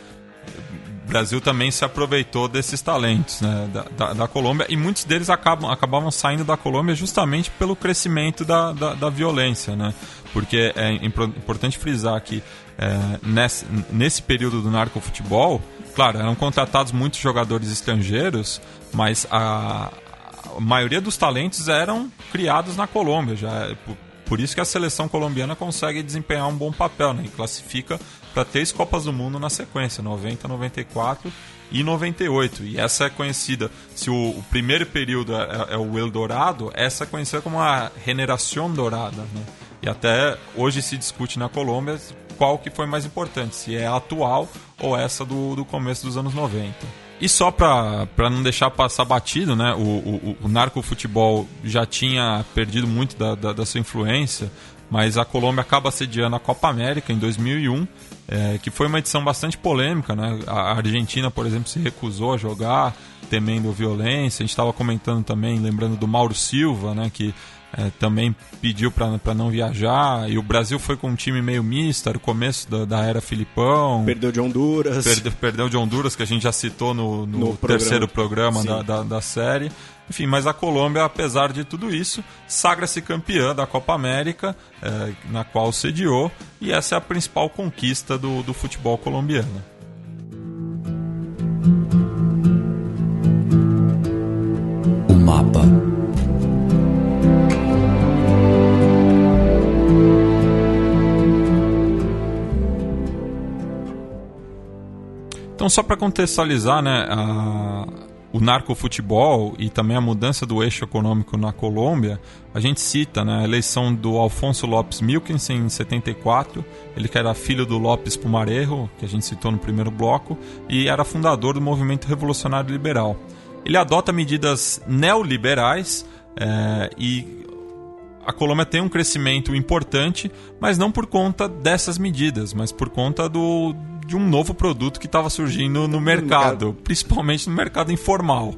O Brasil também se aproveitou desses talentos, né, da Colômbia, e muitos deles acabavam saindo da Colômbia justamente pelo crescimento da violência, né? Porque é importante frisar que nesse período do narcofutebol, claro, eram contratados muitos jogadores estrangeiros, mas a maioria dos talentos eram criados na Colômbia. Por isso que a seleção colombiana consegue desempenhar um bom papel, né, e classifica para 3 Copas do Mundo na sequência, 90, 94 e 98. E essa é conhecida, se o primeiro período é o El Dorado, essa é conhecida como a Generación Dorada, né? E até hoje se discute na Colômbia qual que foi mais importante, se é a atual ou essa do começo dos anos 90. E só para não deixar passar batido, né, o narcofutebol já tinha perdido muito da sua influência, mas a Colômbia acaba sediando a Copa América em 2001, que foi uma edição bastante polêmica, né? A Argentina, por exemplo, se recusou a jogar, temendo violência. A gente estava comentando também, lembrando do Mauro Silva, né, que também pediu para não viajar, e o Brasil foi com um time meio misto, era o começo da era Filipão. Perdeu de Honduras. Perdeu de Honduras, que a gente já citou no terceiro programa da série. Enfim, mas a Colômbia, apesar de tudo isso, sagra-se campeã da Copa América, na qual sediou, e essa é a principal conquista do futebol colombiano. O mapa. Então, só para contextualizar, né, o narcofutebol e também a mudança do eixo econômico na Colômbia, a gente cita, né, a eleição do Alfonso López Milquensen em 74, ele que era filho do López Pumarejo, que a gente citou no primeiro bloco, e era fundador do movimento revolucionário liberal. Ele adota medidas neoliberais e a Colômbia tem um crescimento importante, mas não por conta dessas medidas, mas por conta de um novo produto que estava surgindo no mercado, principalmente no mercado informal.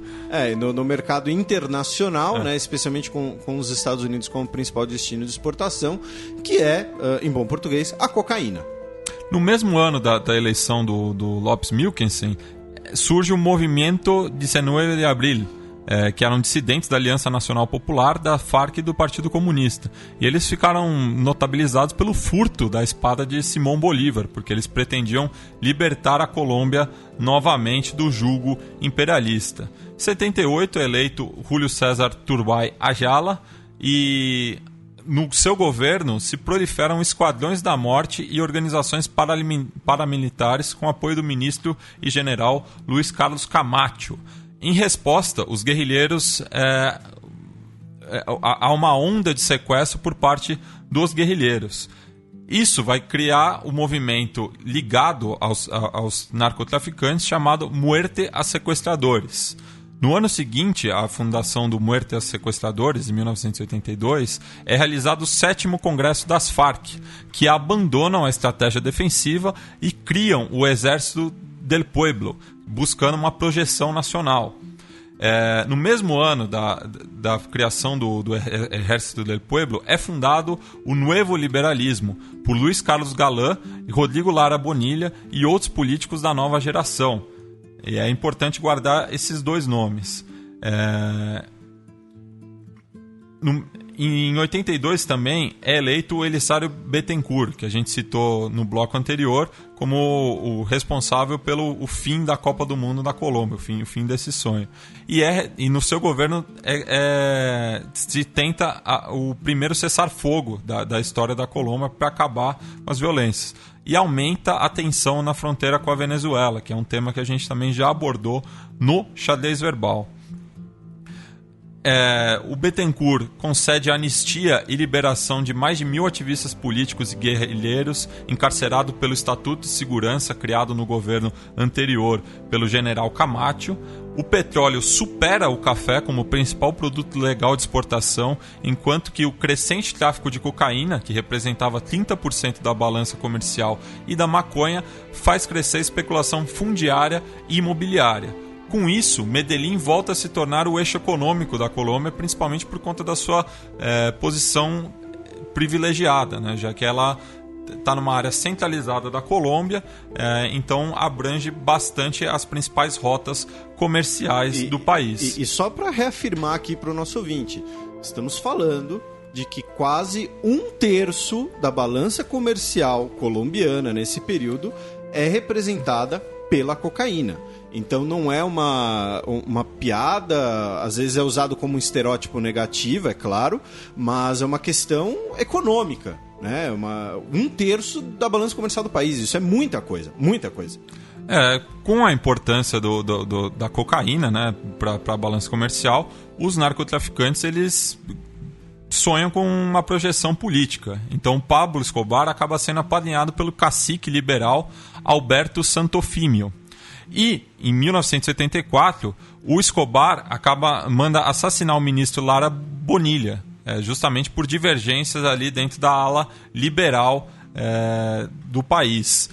No mercado internacional, né, especialmente com os Estados Unidos como principal destino de exportação, que é, em bom português, a cocaína. No mesmo ano da eleição do López Milquensen, surge o Movimento 19 de Abril, que eram dissidentes da Aliança Nacional Popular, da Farc e do Partido Comunista. E eles ficaram notabilizados pelo furto da espada de Simão Bolívar, porque eles pretendiam libertar a Colômbia novamente do jugo imperialista. Em 78 é eleito Júlio César Turbay Ayala e no seu governo se proliferam esquadrões da morte e organizações paramilitares com apoio do ministro e general Luiz Carlos Camacho. Em resposta, os guerrilheiros há uma onda de sequestro por parte dos guerrilheiros. Isso vai criar um movimento ligado aos narcotraficantes chamado Muerte a Sequestradores. No ano seguinte à fundação do Muerte a Sequestradores, em 1982, é realizado o 7º Congresso das Farc, que abandonam a estratégia defensiva e criam o Exército del Pueblo, buscando uma projeção nacional. No mesmo ano da criação do Exército del Pueblo, é fundado o Nuevo Liberalismo, por Luiz Carlos Galán, Rodrigo Lara Bonilla e outros políticos da nova geração. E é importante guardar esses dois nomes. Em 82 também é eleito o Elisário Bettencourt, que a gente citou no bloco anterior, como o responsável pelo fim da Copa do Mundo da Colômbia, o fim desse sonho. E no seu governo se tenta o primeiro cessar-fogo da história da Colômbia para acabar com as violências. E aumenta a tensão na fronteira com a Venezuela, que é um tema que a gente também já abordou no Xadrez Verbal. O Bettencourt concede anistia e liberação de mais de 1.000 ativistas políticos e guerrilheiros encarcerados pelo Estatuto de Segurança criado no governo anterior pelo general Camacho. O petróleo supera o café como principal produto legal de exportação, enquanto que o crescente tráfico de cocaína, que representava 30% da balança comercial, e da maconha, faz crescer a especulação fundiária e imobiliária. Com isso, Medellín volta a se tornar o eixo econômico da Colômbia, principalmente por conta da sua posição privilegiada, né? Já que ela está numa área centralizada da Colômbia, então abrange bastante as principais rotas comerciais do país. E só para reafirmar aqui para o nosso ouvinte, estamos falando de que quase 1/3 da balança comercial colombiana nesse período é representada pela cocaína. Então não é uma piada, às vezes é usado como um estereótipo negativo, é claro, mas é uma questão econômica, né? 1/3 da balança comercial do país, isso é muita coisa, muita coisa. Com a importância da cocaína, né, para a balança comercial, os narcotraficantes eles sonham com uma projeção política. Então Pablo Escobar acaba sendo apadrinhado pelo cacique liberal Alberto Santofimio. E, em 1974, o Escobar manda assassinar o ministro Lara Bonilla, justamente por divergências ali dentro da ala liberal do país.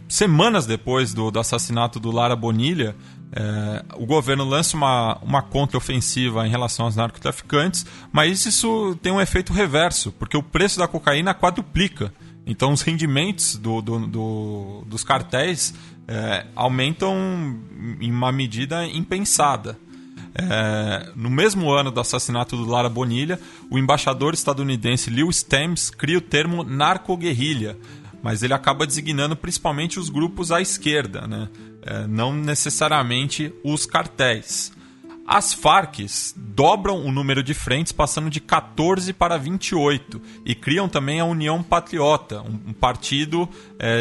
Semanas depois do assassinato do Lara Bonilla, o governo lança uma contraofensiva em relação aos narcotraficantes, mas isso tem um efeito reverso, porque o preço da cocaína quadruplica. Então os rendimentos dos cartéis aumentam em uma medida impensada. No mesmo ano do assassinato do Lara Bonilla, o embaixador estadunidense Lewis Thames cria o termo narcoguerrilha, mas ele acaba designando principalmente os grupos à esquerda, né? Não necessariamente os cartéis. As Farc dobram o número de frentes, passando de 14 para 28, e criam também a União Patriota, um partido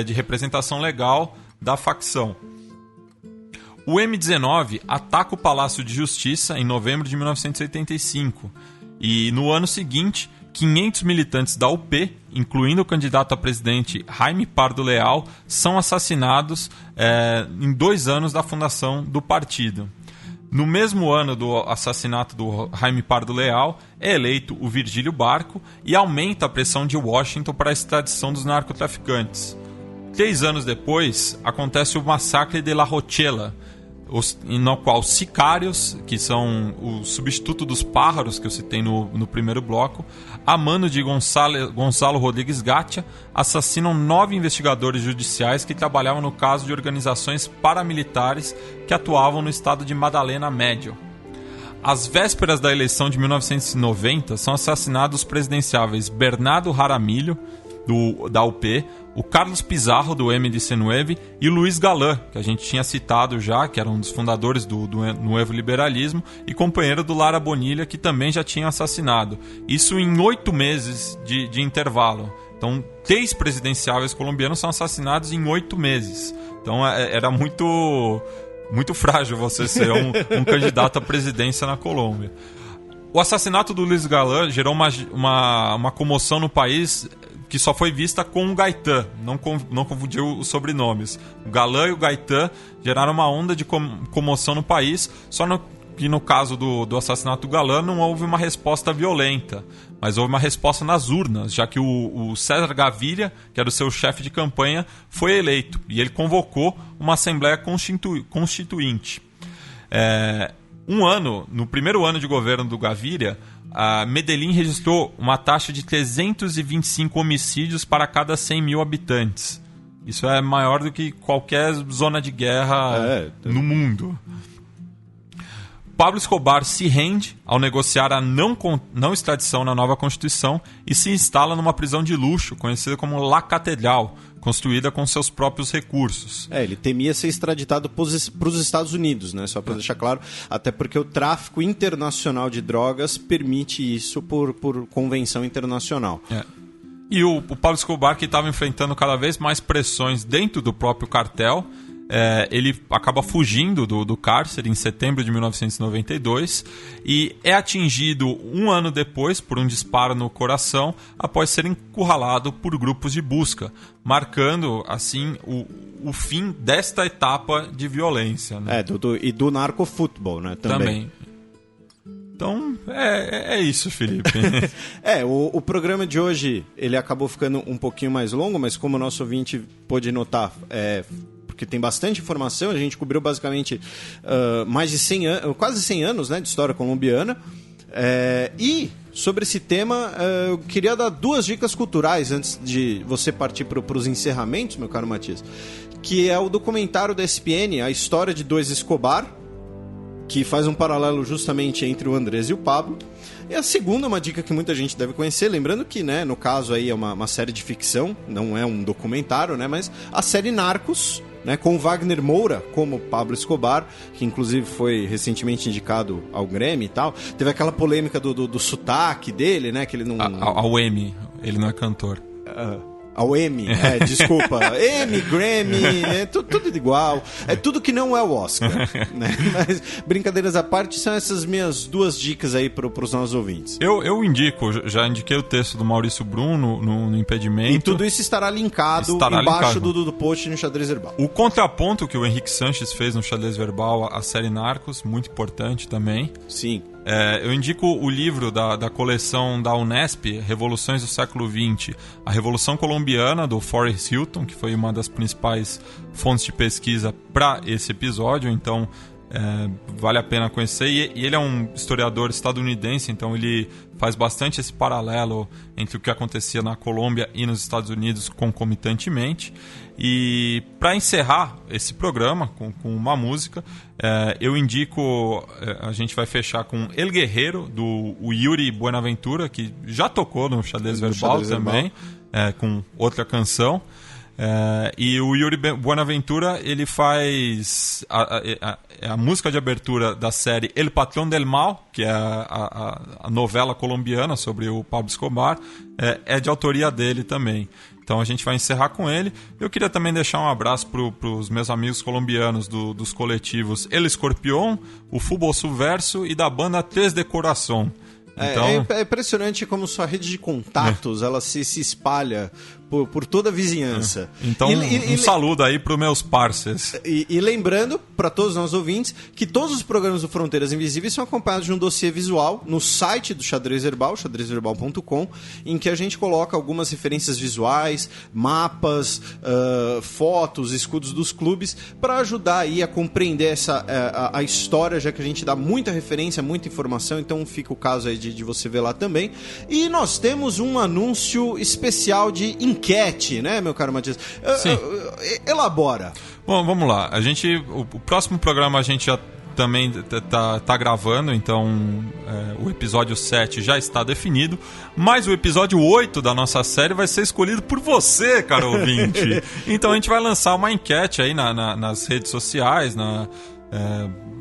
de representação legal da facção. O M-19 ataca o Palácio de Justiça em novembro de 1985, e no ano seguinte, 500 militantes da UP, incluindo o candidato a presidente Jaime Pardo Leal, são assassinados em 2 anos da fundação do partido. No mesmo ano do assassinato do Jaime Pardo Leal, é eleito o Virgílio Barco e aumenta a pressão de Washington para a extradição dos narcotraficantes. 3 anos depois, acontece o massacre de La Rochela, no qual sicários, que são o substituto dos pájaros que eu citei no primeiro bloco, a mano de Gonzalo Rodrigues Gatia, assassinam 9 investigadores judiciais que trabalhavam no caso de organizações paramilitares que atuavam no estado de Madalena Médio. Às vésperas da eleição de 1990, são assassinados os presidenciáveis Bernardo Jaramillo, da UP, o Carlos Pizarro, do MDC-9, e o Luiz Galan, que a gente tinha citado já, que era um dos fundadores do Novo Liberalismo, e companheiro do Lara Bonilla, que também já tinha assassinado. Isso em 8 meses de intervalo. Então, 3 presidenciáveis colombianos são assassinados em 8 meses. Então, era muito frágil você ser um candidato à presidência na Colômbia. O assassinato do Luiz Galan gerou uma comoção no país que só foi vista com o Gaitán, não confundiu os sobrenomes. O Galan e o Gaitán geraram uma onda de comoção no país, que no caso do assassinato do Galan não houve uma resposta violenta, mas houve uma resposta nas urnas, já que o César Gaviria, que era o seu chefe de campanha, foi eleito, e ele convocou uma Assembleia Constituinte. No primeiro ano de governo do Gaviria, Medellín registrou uma taxa de 325 homicídios para cada 100 mil habitantes. Isso é maior do que qualquer zona de guerra no mundo. Pablo Escobar se rende ao negociar a não extradição na nova Constituição e se instala numa prisão de luxo, conhecida como La Catedral, construída com seus próprios recursos. Ele temia ser extraditado para os Estados Unidos, né? Só para deixar claro, até porque o tráfico internacional de drogas permite isso por convenção internacional. E o Pablo Escobar, que estava enfrentando cada vez mais pressões dentro do próprio cartel, ele acaba fugindo do cárcere em setembro de 1992 e é atingido um ano depois por um disparo no coração após ser encurralado por grupos de busca, marcando assim o fim desta etapa de violência, né? E do narcofutebol, né? Também. Então, é isso, Felipe. O programa de hoje ele acabou ficando um pouquinho mais longo, mas como o nosso ouvinte pôde notar, porque tem bastante informação, a gente cobriu basicamente mais de 100 anos, quase 100 anos, né, de história colombiana. E sobre esse tema, eu queria dar 2 dicas culturais antes de você partir para os encerramentos, meu caro Matias, que é o documentário da ESPN, A História de Dois Escobar, que faz um paralelo justamente entre o Andrés e o Pablo. E a segunda, uma dica que muita gente deve conhecer, lembrando que, né, no caso aí é uma série de ficção, não é um documentário, né, mas a série Narcos, né, com Wagner Moura como Pablo Escobar, que inclusive foi recentemente indicado ao Grammy e tal. Teve aquela polêmica do sotaque dele, né, que ele não... Ao Emmy, ele não é cantor. Ao Emmy, desculpa. Emmy, Grammy, tudo igual. É tudo que não é o Oscar. Né? Mas, brincadeiras à parte, são essas minhas 2 dicas aí para os nossos ouvintes. Eu indico, já indiquei o texto do Maurício Bruno no Impedimento. E tudo isso estará linkado embaixo do post no Xadrez Verbal. O contraponto que o Henrique Sanches fez no Xadrez Verbal, a série Narcos, muito importante também. Sim. Eu indico o livro da coleção da Unesp, Revoluções do Século XX, a Revolução Colombiana, do Forrest Hilton, que foi uma das principais fontes de pesquisa para esse episódio, então vale a pena conhecer. E ele é um historiador estadunidense, então ele faz bastante esse paralelo entre o que acontecia na Colômbia e nos Estados Unidos concomitantemente. E para encerrar esse programa com uma música, eu indico, a gente vai fechar com El Guerreiro, do Yuri Buenaventura, que já tocou no Xadrez Verbal também, com outra canção. E o Yuri Buenaventura, ele faz a música de abertura da série El Patrón del Mal, que é a novela colombiana sobre o Pablo Escobar, é de autoria dele também. Então a gente vai encerrar com ele. Eu queria também deixar um abraço para os meus amigos colombianos dos coletivos El Escorpión, o Fútbol Subverso e da banda Tres de Corazón. Então... É impressionante como sua rede de contatos ela se espalha por toda a vizinhança. Então, um saludo aí para os meus parceiros. E lembrando para todos os nossos ouvintes que todos os programas do Fronteiras Invisíveis são acompanhados de um dossiê visual no site do Xadrez Verbal, xadrezverbal.com, em que a gente coloca algumas referências visuais, mapas, fotos, escudos dos clubes, para ajudar aí a compreender a história, já que a gente dá muita referência, muita informação, então fica o caso aí de você ver lá também. E nós temos um anúncio especial de enquete, né, meu caro Matias? Sim. Elabora. Bom, vamos lá. O próximo programa a gente já também tá gravando, então o episódio 7 já está definido, mas o episódio 8 da nossa série vai ser escolhido por você, caro ouvinte. Então a gente vai lançar uma enquete aí nas redes sociais,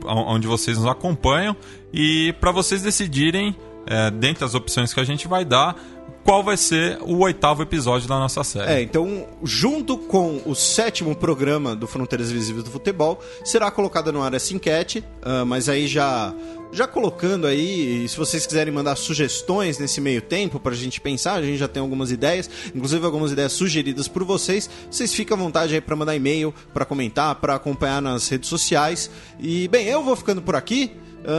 onde vocês nos acompanham, e para vocês decidirem, dentre as opções que a gente vai dar, qual vai ser o 8º episódio da nossa série. Então, junto com o 7º programa do Fronteiras Invisíveis do Futebol, será colocada no ar essa enquete, mas aí já colocando aí, se vocês quiserem mandar sugestões nesse meio tempo pra gente pensar, a gente já tem algumas ideias, inclusive algumas ideias sugeridas por vocês ficam à vontade aí pra mandar e-mail, pra comentar, pra acompanhar nas redes sociais. E, bem, eu vou ficando por aqui.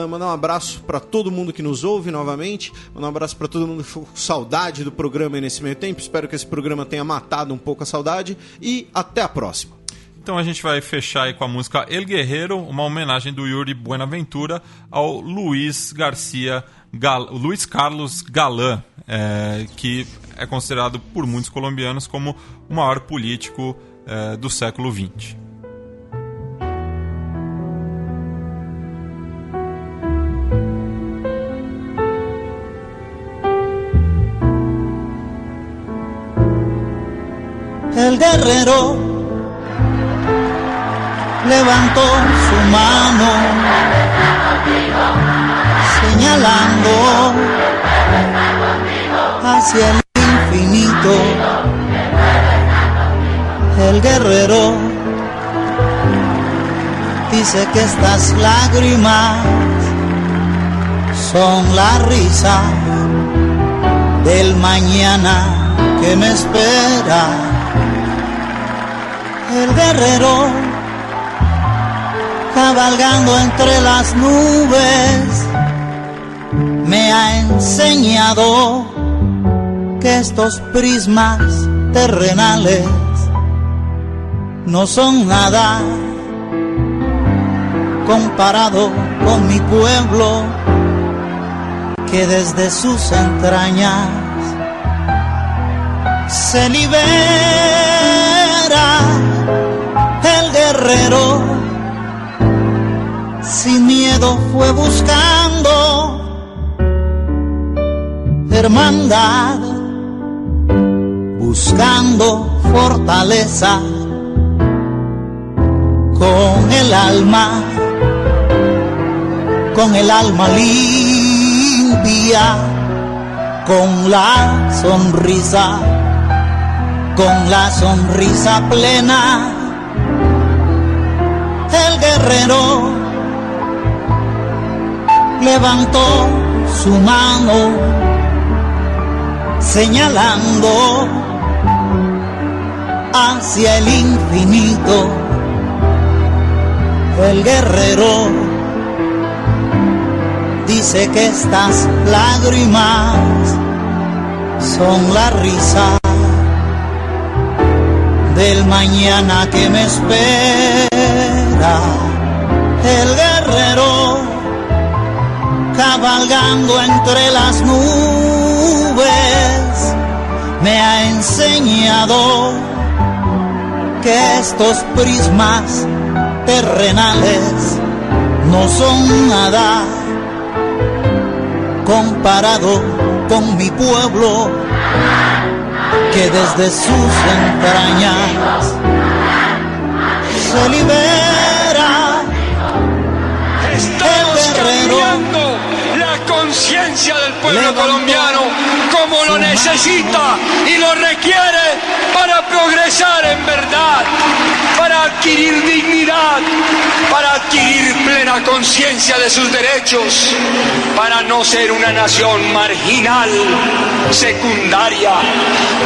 Mandar um abraço para todo mundo que nos ouve novamente, mandar um abraço para todo mundo que ficou com saudade do programa aí nesse meio tempo. Espero que esse programa tenha matado um pouco a saudade e até a próxima. Então a gente vai fechar aí com a música El Guerreiro, uma homenagem do Yuri Buenaventura ao Luiz Carlos Galán, que é considerado por muitos colombianos como o maior político do século XX. El guerrero levantó su mano señalando hacia el infinito. El guerrero dice que estas lágrimas son la risa del mañana que me espera. El guerrero, cabalgando entre las nubes, me ha enseñado que estos prismas terrenales no son nada comparado con mi pueblo, que desde sus entrañas se libera. El guerrero sin miedo fue buscando hermandad, buscando fortaleza con el alma limpia, con la sonrisa plena. El guerrero levantó su mano señalando hacia el infinito. El guerrero dice que estas lágrimas son la risa del mañana que me espera. El guerrero, cabalgando entre las nubes, me ha enseñado que estos prismas terrenales no son nada comparado con mi pueblo, que desde sus entrañas se libera. Estamos cambiando la conciencia del pueblo colombiano como lo necesita y lo requiere para progresar en verdad, para adquirir dignidad, para adquirir plena conciencia de sus derechos, para no ser una nación marginal, secundaria,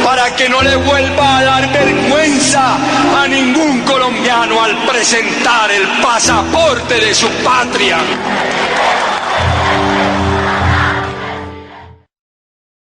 para que no le vuelva a dar vergüenza a ningún colombiano al presentar el pasaporte de su patria.